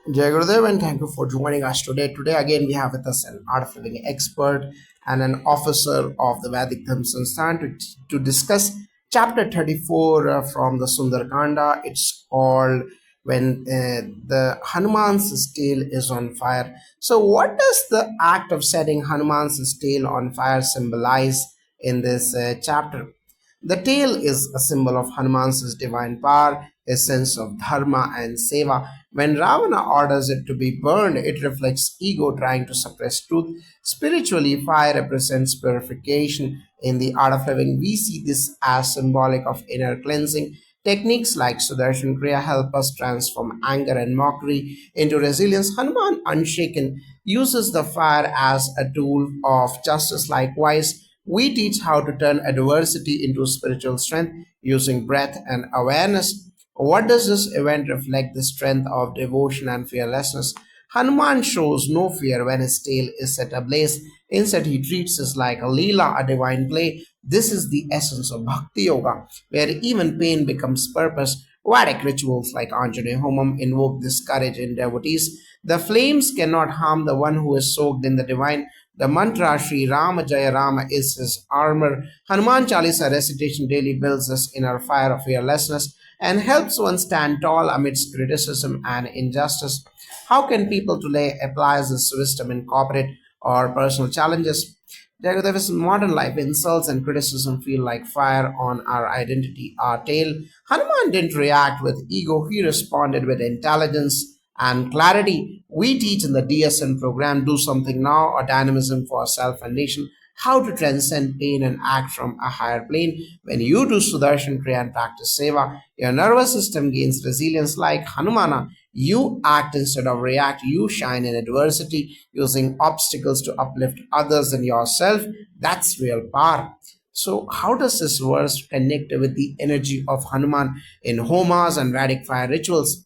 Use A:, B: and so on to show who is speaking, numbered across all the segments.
A: Jai Gurudev, and thank you for joining us today. Today, again, we have with us an art of living expert and an officer of the Vedic Dharma Sansthan to discuss chapter 34 from the Sunder Kanda. It's called When the Hanuman's Tail is on Fire. So, what does the act of setting Hanuman's tail on fire symbolize in this chapter? The tail is a symbol of Hanuman's divine power, his sense of dharma and seva. When Ravana orders it to be burned, it reflects ego trying to suppress truth. Spiritually, fire represents purification. In the art of living, we see this as symbolic of inner cleansing. Techniques like Sudarshan Kriya help us transform anger and mockery into resilience. Hanuman, unshaken, uses the fire as a tool of justice. Likewise, we teach how to turn adversity into spiritual strength using breath and awareness. What does this event reflect? The strength of devotion and fearlessness. Hanuman shows no fear when his tail is set ablaze. Instead, he treats it like a Leela, a divine play. This is the essence of Bhakti Yoga, where even pain becomes purpose. Vedic rituals like Anjaneya Homam invoke this courage in devotees. The flames cannot harm the one who is soaked in the divine. The mantra Sri Rama Jaya Rama is his armor. Hanuman Chalisa recitation daily builds us inner fire of fearlessness and helps one stand tall amidst criticism and injustice. How can people today apply this wisdom in corporate or personal challenges? There is modern life, insults and criticism feel like fire on our identity, our tail. Hanuman didn't react with ego, he responded with intelligence and clarity. We teach in the DSN program Do Something Now, a dynamism for self and nation, how to transcend pain and act from a higher plane. When you do Sudarshan Kriya and practice Seva, your nervous system gains resilience like Hanumana. You act instead of react. You shine in adversity, using obstacles to uplift others and yourself. That's real power. So, how does this verse connect with the energy of Hanuman in homas and Vedic fire rituals?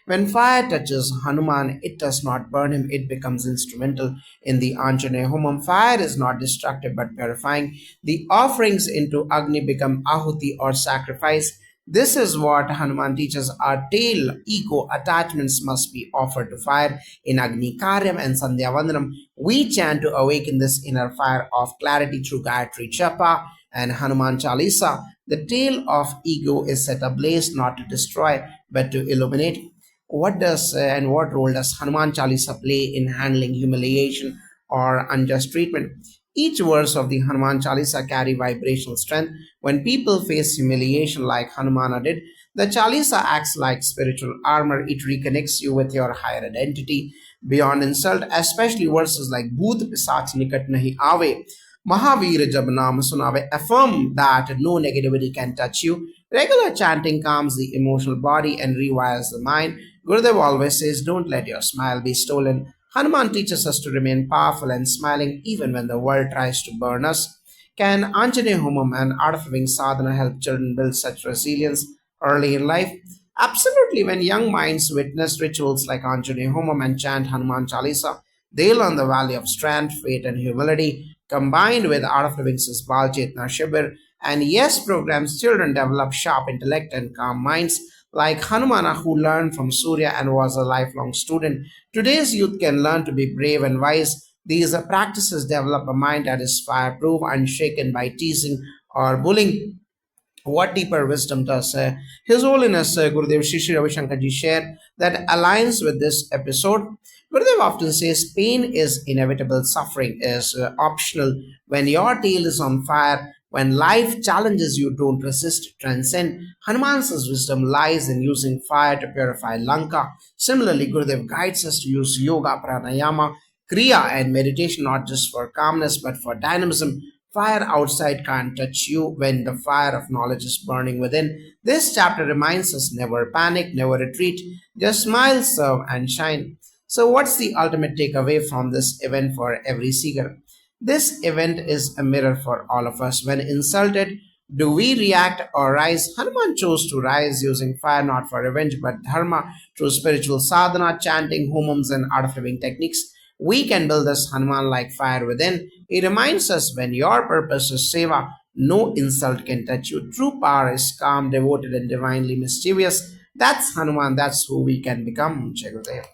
A: When fire touches Hanuman, it does not burn him, it becomes instrumental. In the Anjaneya Homam, fire is not destructive but purifying. The offerings into Agni become Ahuti or sacrifice. This is what Hanuman teaches. Our tail, ego, attachments must be offered to fire. In Agni Karyam and Sandhya Vandanam, we chant to awaken this inner fire of clarity through Gayatri Chapa and Hanuman Chalisa. The tail of ego is set ablaze not to destroy but to illuminate. What does and what role does Hanuman Chalisa play in handling humiliation or unjust treatment? Each verse of the Hanuman Chalisa carry vibrational strength. When people face humiliation like Hanumana did, the Chalisa acts like spiritual armor. It reconnects you with your higher identity beyond insult, especially verses like Bhoot Pisach Nikat Nahi Aave. Mahavir Jab Naam Sunave affirm that no negativity can touch you. Regular chanting calms the emotional body and rewires the mind. Gurudev always says, don't let your smile be stolen. Hanuman teaches us to remain powerful and smiling even when the world tries to burn us. Can Anjaneya Homam and Art of Living Sadhana help children build such resilience early in life? Absolutely. When young minds witness rituals like Anjaneya Homam and chant Hanuman Chalisa, they learn the value of strength, faith, and humility. Combined with Art of Living's Bal Chetna Shibir and Yes programs, children develop sharp intellect and calm minds like Hanumana, who learned from Surya and was a lifelong student. Today's youth can learn to be brave and wise. These practices develop a mind that is fireproof, unshaken by teasing or bullying. What deeper wisdom does His Holiness Gurudev Shri Ravi Shankar Ji share that aligns with this episode? Gurudev often says pain is inevitable, suffering is optional. When your tail is on fire, when life challenges you, don't resist, transcend. Hanuman's wisdom lies in using fire to purify Lanka. Similarly, Gurudev guides us to use yoga, pranayama, kriya, and meditation not just for calmness but for dynamism. Fire outside can't touch you when the fire of knowledge is burning within. This chapter reminds us never panic, never retreat, just smile, serve, and shine. So, what's the ultimate takeaway from this event for every seeker? This event is a mirror for all of us. When insulted, do we react or rise? Hanuman chose to rise using fire not for revenge but dharma through spiritual sadhana, chanting, homams, and art of living techniques. We can build this Hanuman like fire within. It reminds us when your purpose is seva, no insult can touch you. True power is calm, devoted, and divinely mischievous. That's Hanuman. That's who we can become. Jai Gurudev.